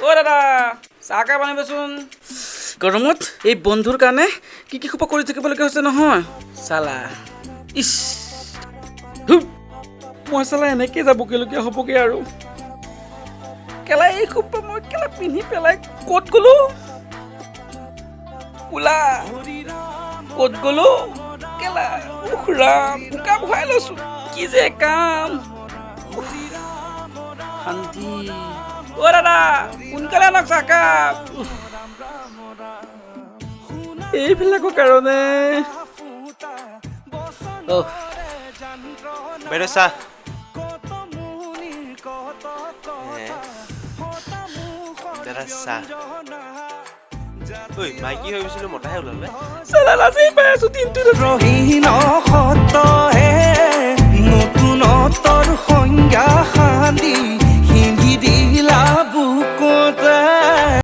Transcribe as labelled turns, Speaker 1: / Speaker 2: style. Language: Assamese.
Speaker 1: অ দাদা চাহ কাপ আনিবচোন গৰমত এই বন্ধুৰ কাৰণে কি কি খোপা কৰি থাকিবলগীয়া হৈছে নহয় চালা ইছ মই চালা এনেকৈ যাবগৈলগীয়া হ'বগৈ আৰু কেলা এই খোপা মই কেলা পিন্ধি পেলাই ক'ত গ'লো ওলা ক'ত গ'লো কেলা ৰাম বোকা ভৰাই লৈছো কি যে কাম শান্তি অ দাদা সোনকালে আনক চাহকাপ এইবিলাকৰ কাৰণে
Speaker 2: বাইদেউ চাহ দাদা চাহ ঐ মাইকী হৈ গৈছিলো মতাহে ওলালে
Speaker 1: চালা লাজেই পাই আছো দিনটো
Speaker 3: ৰহীন সতহে নতুনতৰ সংজ্ঞা সান্দি হিন্ধি দিলা